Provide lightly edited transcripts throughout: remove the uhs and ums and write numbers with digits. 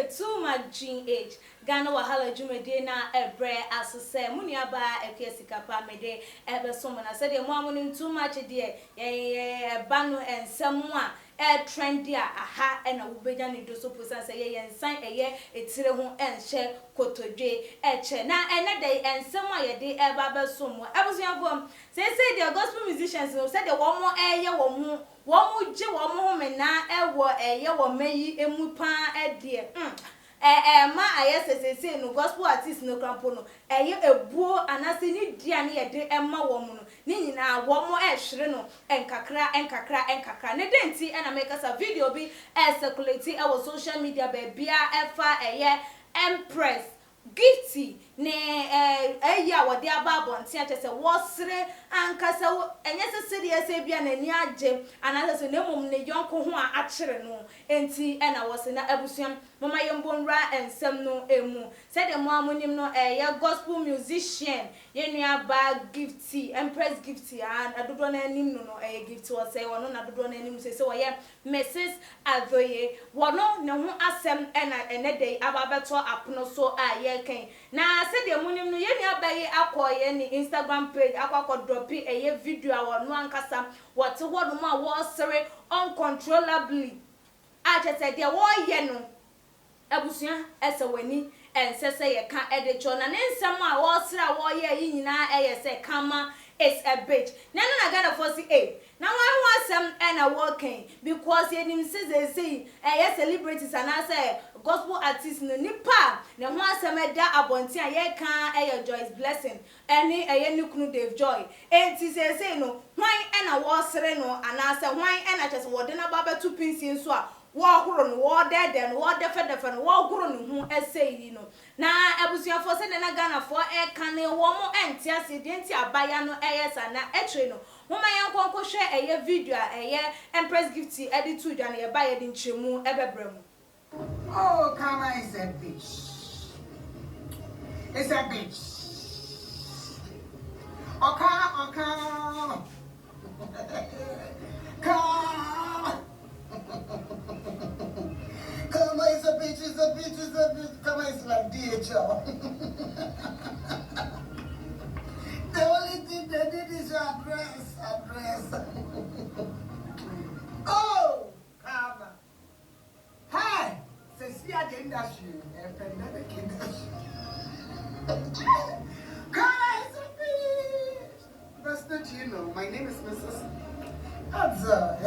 too much GH. Ghana wahala jumede na ebre asose muniaba ekwesika pa mede ebe somo na said mo amunim too much de banu ensem a trendy aha na ubeja ni do so posa say ye nsan etire ho enhye kotodwe eche na ene dey ensem yede eba be somo abusuafo say the gospel musicians say the one more eye wo je wo mo me na ewo wo meyi emu pa ede ma ayesesese no gospel artist no krampo no ebuo anase ni dia ne yede emma wo mu no ni nyina wo mo ehwere no enkakra ne denti na make us a video bi circulate our social media be bia efa Empress Gifty ne ya wode ababonte achese wosre ankasa enye sese bia na ni agye anase ne mum ne yonko ho a akere no enti na wose na abusuam mama yembonra ensem no emu said the mo amunim no gospel musician ye nua ba Gifty Empress Gifty and adodo na anim no Gifty wo say wono na adodo na anim say wo ye Mrs. Adoye wono ne ho asem na enedey ababeto apono so ken na said the munim no ye nua ba ye akoye ni Instagram page akwa drop video wono ankasa wote wono ma wo sere uncontrollably said the wo ye no abusuan esewani ensese ye kan edecho na nsem a wo sra wo ye nyina eyese kama is a bitch na na gana for see na wan asem na working because ye nim say celebrities and say gospel artists no nipa na ho asem eda abonti a ye kan Joyce blessing eni ni kunu Dave Joy enti say no hwan na wo sre no anase hwan na chese wo de na baba tu pinsi nso a wo horo no wo dede no wo defe no wo horo no hu eseyi no na abusuafo se na Ghana for kan wo mo enti ase de enti abaya no yesa na etre no mama yankonko hwe video a Empress Gifty edit to dwane ye ba ye de nchemu ebebremu. Oh, Kama is a bitch. It's a bitch. Oka. Kama. Kama is a bitch. Kama is like DHL. The only thing they did is your address. Oh, Kama. Hi, Cecilia the industry, pandemic industry. Kama is a bitch. That's not you know. My name is Mrs. Adza.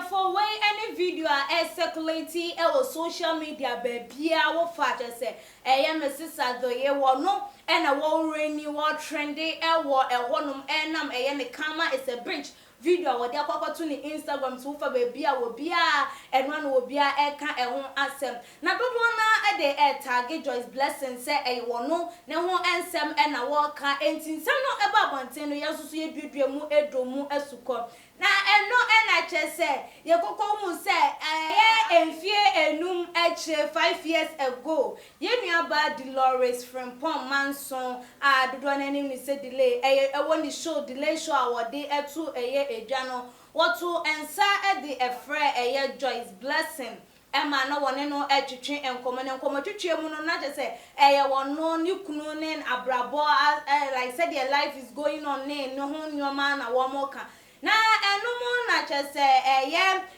For way any video circulating our social media baby our father say Mrs. Adoye wono and a rainy war trendy honum enam ne kama is a bridge video what they akwa to ni Instagram so fa baby a wo bia enwa no wo bia eka ho asem na dodo na de tag Joyce blessing say wono ne ho ensem na wo ka entinsem no eba bonten no yesusu ye duedua mu edomu asukọ na eno na chese ye kokko mu say enfie enum eche 5 years ago ye nua ba Dolores from Pom Manson a dodo na nim ni say delay woni show delay show awode etu edwano wotu ensa de efre Joyce blessing Emma no one no etwetwe enkomo twetwe mu no na je say wono ni kunu ne abrabo like said their life is going on ne no ho nyoma na wo mo ka na enumu na che say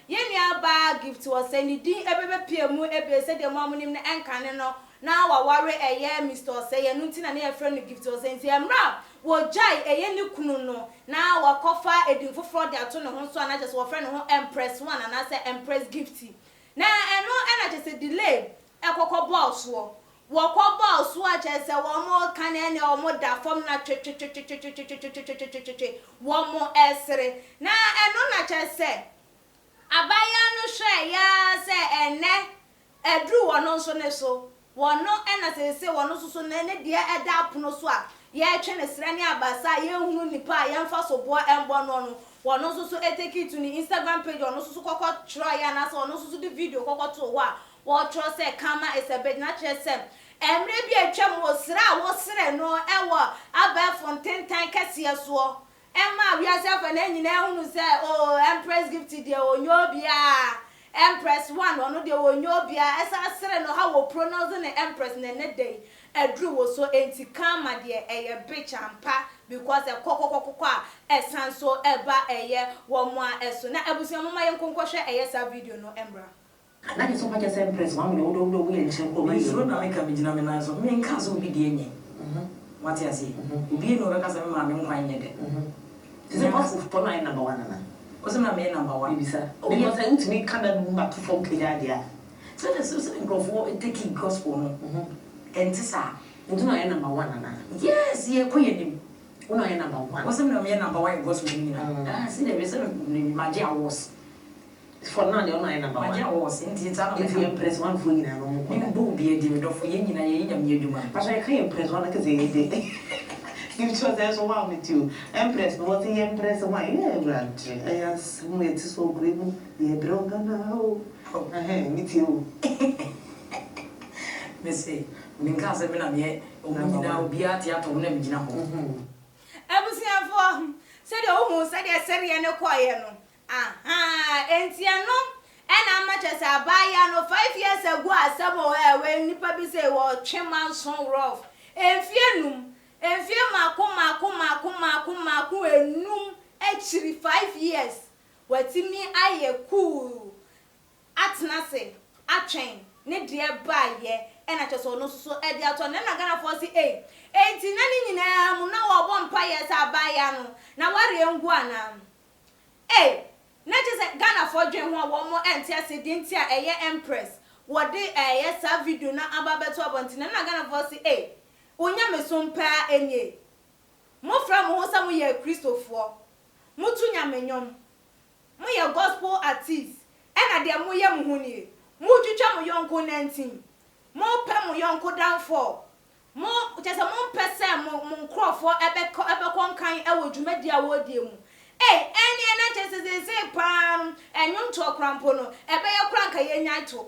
ye nua ba gift was say ni din ebebe piemu ebe say the mom nim ne enkane no na waware Mr. say no ntina na ye friend gift was say emra wo jai ni kunu no na wakofa edin foforo de ato ne ho so na just wo friend ho Empress one and say Empress Gifty na eno just say delay ekokọ boss wo boss wo just say wo mo kan ne wo mo da form na wo mo esre na eno na just say abaya no hwe ya say ene edru wo no so ne so wono ena say wono so na ne de eda apono so a ye twe ne sra ne abasa ye hunu nipa ye mfa so bo embo no wono so eteki to ni Instagram page wono so kokko try ya na so wono so the video kokko to ho a wo tro say Kama is a bit na che say emre bi atwam wo sra no ewo aba fonten tan kase so Emma, we are self and any now who say, oh, Empress Gifty, dear, oh, Yobia. Empress one, or no, dear, oh, Yobia. As I said, no, how will pronounce the Empress in the day. A Thru was so anti karma, dear, a bitch and pa, because a coco, a son so ever a year, 1 more as soon as I was your mamma and concussion a yes, a video, no Embra. That is so much as Empress, one will do way and shall come. You don't make a midnight of me, cousin be the what I say, be no because of my mind. It's a boss of Pona number 1. Wasn't my main number 1, sir? Oh, you think to me, can't back to folk idea. So there's something go for taking gospel. And Tessa, and do not number 1. Yes, you're queen. One I number 1. Wasn't no mere number 1 gospel. I see there is a magic was. For now, the only number 1 was in the Empress 1 for you. You will be a deal for you in a year, but I can't press one because they give to us one with you. Empress, what the Empress of my grant. Yes, it's so great. You're broken now. Oh, meet you. Missy, because I'm not yet. Oh, now be at the atom, never know. I was here for said almost said a series and a choir. Entiano, and how much as I buy no 5 years ago, I somewhere when Nippa be say, well, Chimman so rough. And fear Maku, and noom, actually 5 years. What to me, I a cool at Nase, at chain, ne dear buy ye, and I just saw no so at the atom, and I'm gonna foresee 8. 89 now, 1 pies I buy now, what young one. Eh, not just a Ghana for Jim one more entity didn't a Empress. What they a yes, a video not about better wanting and I'm gonna foresee a. Unya me son pa any. More from who some year Christopher. Mutunya menyom. Moya gospel artist. And a dear Moya Muhuni. Mujucha Muyonko 19. More pem Muyonko down for. More just a more person, mon crawford, ever kind, I would make the award. Hey, any NHS is say palm and young to a crampono, a bear crank a yenito.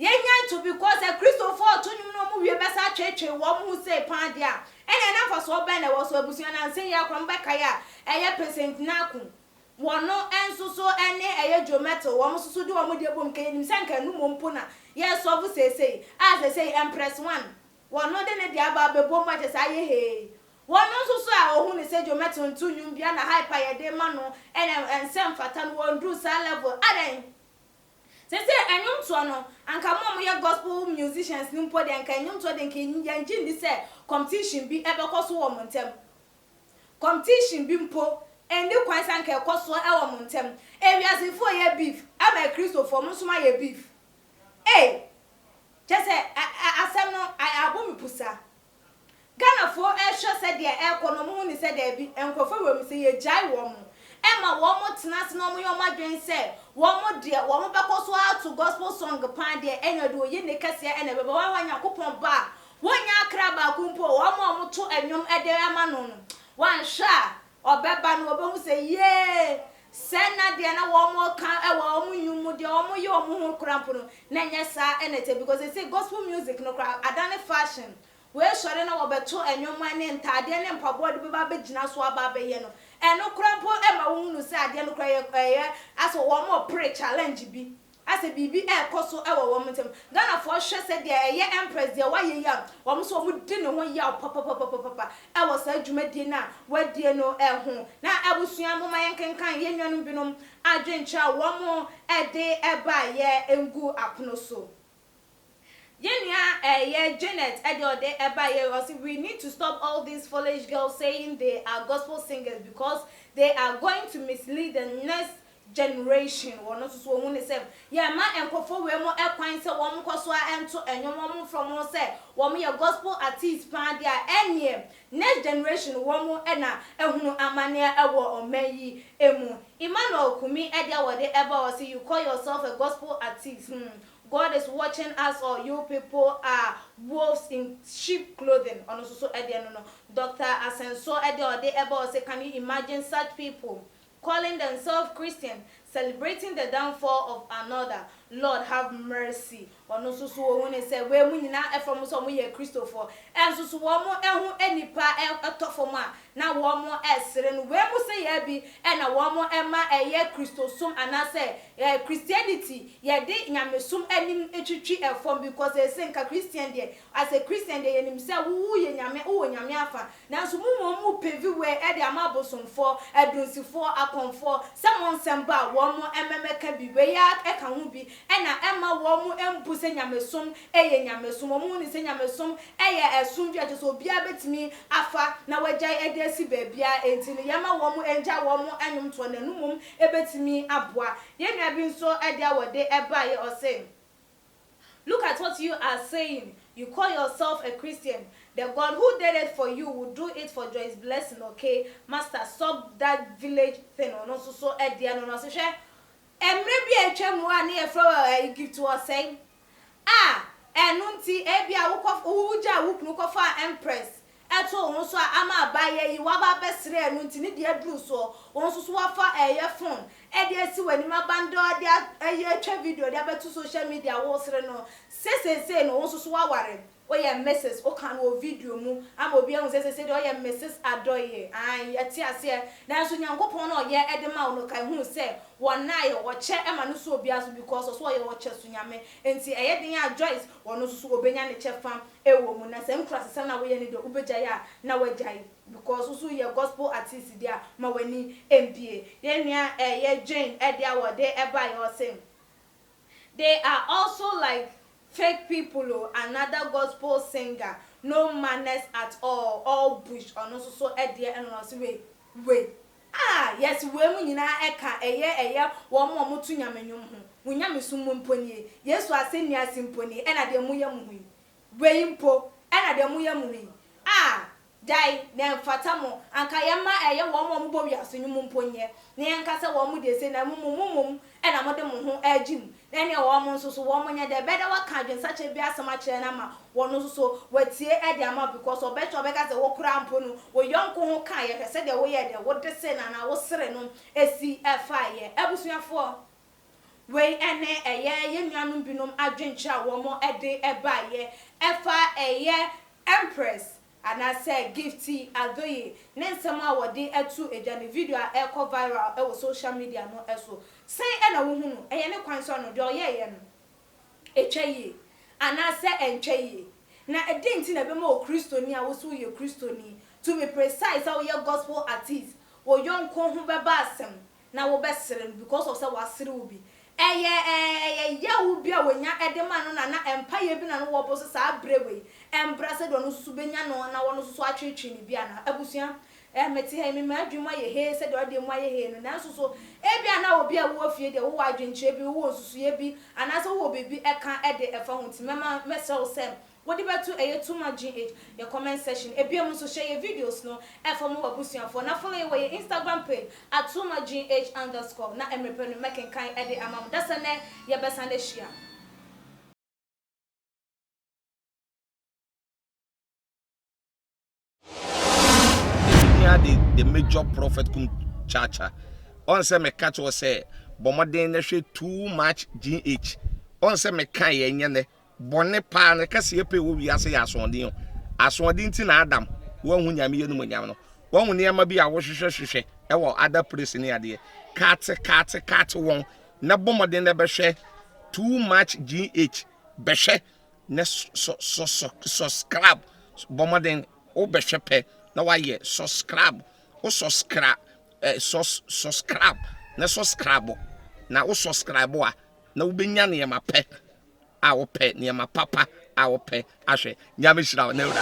Yenito because a Christopher to you know, we best church, one who say pandia, and enough for so banner was a busian and say ya from Becaya, a ya present Naku. One no and so any a geometal, one must do a media boom came sank no mumpuna. Yes, obviously say, as they say, Empress 1. One not in the above bomb much as I hey. One also saw who said you met on 2 you be a high pie de mano and some fatan one do sa level. Aden. Say, and you to and come on, your gospel musicians, Numpod and can you to the king and Jim said, competition be ever cost woman tem. Competition bimpo, and you quite sank a cost for our montem. Areas in 4 year beef. I'm a Christo for Musuma beef. Eh, just say, I said no, I abom pusa. Ghana for sure said the economy said there be and confirm say a jai woman. Emma, one more tenants no more my dream said, one more dear, one more back also out to gospel song upon dear and do ye Nicasia and a one coupon bar. 1 year crab kumpo, one more to and young Adamanon. 1 shot or Baba no say, yea. Send not the other one more can a woman you would your moon crampono, Nanya sa and it because they say gospel music no crowd, I done a fashion. Well, sorry, no, but 2 and your money and Tadian and Papa Baby Jinaswa Babayano. And no crampo Emma won't say I didn't cry as a one more pray challenge be. As a BB air cost so our woman. Ghana for sure said the Empress, the why you young, one so would dinner 1 year, papa. I was a Jumet dinner, where dear no air home. Now I will see my can yen binum. I drink chow 1 more a day a buy ye and go up no so. Yenya, Janet, Eddie, Ebaye, we need to stop all these foolish girls saying they are gospel singers because they are going to mislead the next generation. One not so one say, yeah, man, and for we more equine, so one coswa and to and your mom from one say, one me a gospel artist, pan there, and year. Next generation, one more enna, and who amania or may emu. Emmanuel Kumi, Eddie, whatever, see you call yourself a gospel artist. God is watching us, or you people are wolves in sheep clothing. On also no. Dr. Asenso Eddie or they ever say, can you imagine such people calling themselves Christian, celebrating the downfall of another? Lord have mercy. Ono so so wo ne say we mu nyina efom so mo ye Christopher enso so wo mo ehu enipa etofom a na wo mo esere no we mu say ye bi e na wo mo ema eye Christosum anase Christianity ye de nyamesum anim etwitwi efom because they say nka Christian there as a Christian there yenim say wo ye nyame wo nyame afa nanso mu pevi we e de amabosomfo edunsifo akonfo someone semba wo mo ememeka bi we ya e ka ho bi e na ema wo mo embu se nyamesum eye nyamesum mo ni se nyamesum eye esum bia so bia betimi afa na wagya edesi baabia enti ne yama wo mo enja wo mo anyum to na numum ebetimi aboa ye nua bi nso ede awode eba ye o say look at what you are saying. You call yourself a Christian. The God who did it for you will do it for Joy's blessing, okay? Master, stop that village thing. No, so Ediano, no, so share. And maybe a chemwa near for give to us saying, and nunti ebia wukof uja wuknukofa Empress. Eto onso ama baye yi waba besre nunti ni de adru so onso so wafa phone e de si wani mabando de atwa video de abetu social media wo sre no se no onso so waware oye message o kan wo video mu ama obi ehun se de oye message adoye yeti ase na so nyankopon na oye edema wo no kan hu se wona ye wo che ema no so obi aso because so oye wo che so nyame enti eye den ya Joyce wono so obenya ne che fam ewo mu na sem class sem na wo ye ne do ubeja ya na wajai because so ye gospel artist dia ma wani MBA ye nua ye Jane e dia wo de e ba yo same. They are also like fake people, another gospel singer, no manners at all bush or no so edia and no wait. Yes, we mu nyina eka eye wo mo mutu nyamenyum ho. Munyame summo mponie. Yesu aseni asimponi e na de mu yam hu. We impo e na de mu yam hu. Dai na mfatamo anka yema eye wo mo mbo wi asonyum mponye. Na yanka se wo mu de se na mumum e na mo de mo ho agim. Na ne wo mo nso so wo mo nya de beda waka dwen sache bi asama kire na ma wo no so watie e de ama because obecho obeka se wo kura mpo no wo yonko ho kan ye se de wo ye de wo de se na wo sere no esi efa ye abusuafo we ene eye ye nuanum binom adwencha wo mo ede eba ye efa eye Empress and I say Gifty adoye nensema wode etu ejane video a eko viral e wo social media no eso say e na wo hu no eye ne kwan so no de oye no etwaye and I say entwaye na edenti na be ma Kristoni a wo so ye Kristoni to be precise how ye gospel artist wo yonko hu beba asem na wo besere because of say wasere wo bi ya wo bia wonya edema no na empire bi na no wo boso sa brewe Empress do no susu benya no na wo no susu atwetwe ni bia na abusua meti ha mi ma adwuma ye he se de ode mu aye he no na susu e bia na obi a wo fie de wo adwenche bi wo susu ye bi ana so wo bebi eka ede efa hunti mema mesel sem wodi betu too much GH your comment section ebiem so share your videos no efa mo abusuafo na follow your Instagram page @too_much_GH_ na emrepe no making kan ede amam dasa ne ye besande share. The major prophet kum chacha on say me catch was say bomoden na hwe too much GH on say me kan ye nyene bone pa na kase ye pe wo wi ase ya asonden ti na adam wo hu nyame ye no nyam no wo hu ne ma bi a wo hwehwehwehwe e wo other place ni ade kat won na bomoden na be hwe too much GH be hwe na subscribe bomoden o be hwe pe na why subscribe o subscribe subscribe na subscribe na o subscribe a na wo benya ne ma pe a wo pe ne ma papa a wo pe ahwe nyame hira na